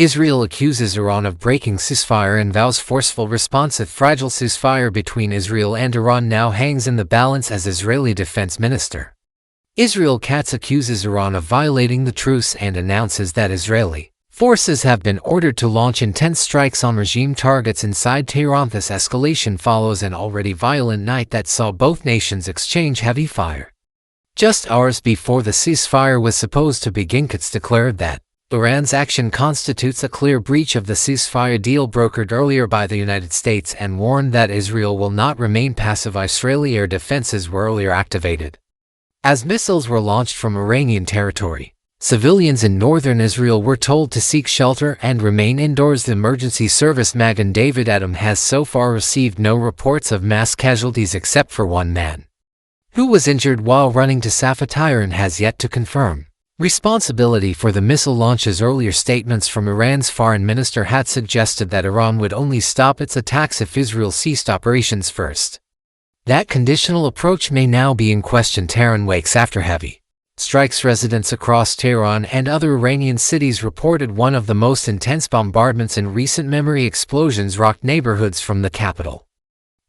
Israel accuses Iran of breaking ceasefire and vows forceful response. A fragile ceasefire between Israel and Iran now hangs in the balance as Israeli Defense Minister Israel Katz accuses Iran of violating the truce and announces that Israeli forces have been ordered to launch intense strikes on regime targets inside Tehran. This escalation follows an already violent night that saw both nations exchange heavy fire. Just hours before the ceasefire was supposed to begin, Katz declared that Iran's action constitutes a clear breach of the ceasefire deal brokered earlier by the United States and warned that Israel will not remain passive. Israeli air defenses were earlier activated as missiles were launched from Iranian territory. Civilians in northern Israel were told to seek shelter and remain indoors. The emergency service Magen David Adom has so far received no reports of mass casualties except for one man who was injured while running to Safatire and has yet to confirm responsibility for the missile launches. Earlier statements from Iran's foreign minister had suggested that Iran would only stop its attacks if Israel ceased operations first. That conditional approach may now be in question. Tehran wakes after heavy strikes. Residents across Tehran and other Iranian cities reported one of the most intense bombardments in recent memory. Explosions rocked neighborhoods from the capital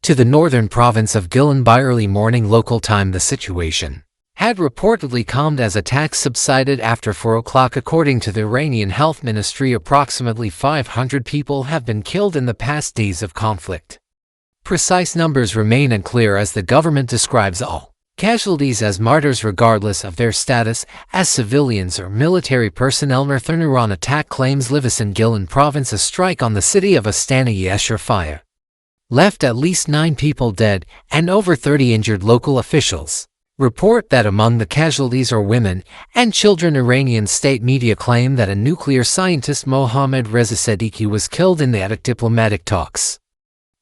to the northern province of Gilan by early morning local time. The situation had reportedly calmed as attacks subsided after 4 o'clock. According to the Iranian Health Ministry, approximately 500 people have been killed in the past days of conflict. Precise numbers remain unclear as the government describes all casualties as martyrs regardless of their status as civilians or military personnel. Northern Iran attack claims Livis in Gilan province. A strike on the city of Astana Yeshurfaya left at least 9 people dead and over 30 injured. Local officials report that among the casualties are women and children. Iranian state media claim that a nuclear scientist Mohammad Reza Sadiki was killed in the diplomatic talks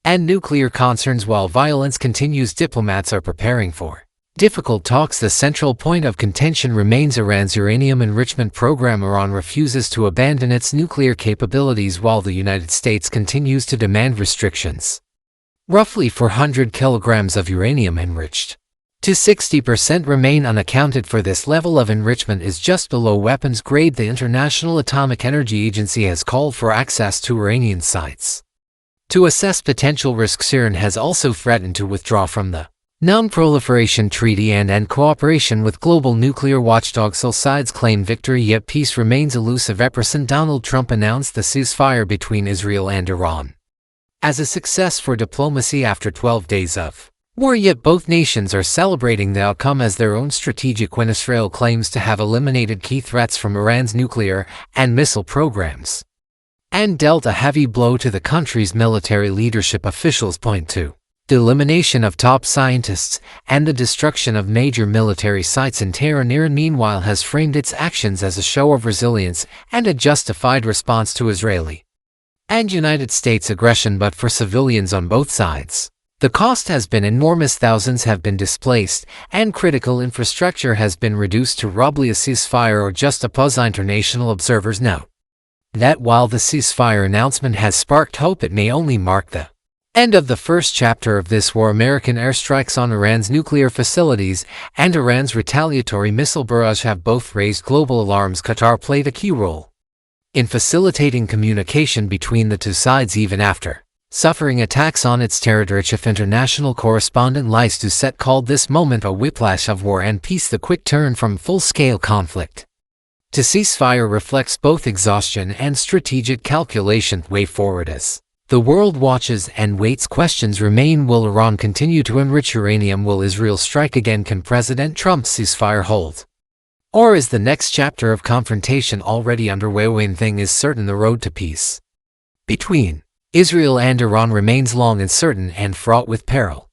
and nuclear concerns. While violence continues, diplomats are preparing for difficult talks. The central point of contention remains Iran's uranium enrichment program. Iran refuses to abandon its nuclear capabilities while the United States continues to demand restrictions. Roughly 400 kilograms of uranium enriched to 60% remain unaccounted for. This level of enrichment is just below weapons grade. The International Atomic Energy Agency has called for access to Iranian sites to assess potential risks. Iran has also threatened to withdraw from the Non-Proliferation Treaty and end cooperation with global nuclear watchdogs. All sides claim victory, yet peace remains elusive. President Donald Trump announced the ceasefire between Israel and Iran as a success for diplomacy after 12 days of war, yet both nations are celebrating the outcome as their own strategic win. Israel claims to have eliminated key threats from Iran's nuclear and missile programs and dealt a heavy blow to the country's military leadership. Officials point to the elimination of top scientists and the destruction of major military sites in Tehran. Iran, meanwhile, has framed its actions as a show of resilience and a justified response to Israeli and United States aggression, but for civilians on both sides, the cost has been enormous. Thousands have been displaced, and critical infrastructure has been reduced to rubble. A ceasefire or just a pause? International observers note that while the ceasefire announcement has sparked hope, it may only mark the end of the first chapter of this war. American airstrikes on Iran's nuclear facilities and Iran's retaliatory missile barrage have both raised global alarms. Qatar played a key role in facilitating communication between the two sides even after suffering attacks on its territory. Chief international correspondent Lys Doucet called this moment a whiplash of war and peace. The quick turn from full-scale conflict to ceasefire reflects both exhaustion and strategic calculation. Way forward as the world watches and waits, questions remain. Will Iran continue to enrich uranium? Will Israel strike again? Can President Trump's ceasefire hold? Or is the next chapter of confrontation already underway? One thing is certain: the road to peace between Israel and Iran remains long, uncertain, and fraught with peril.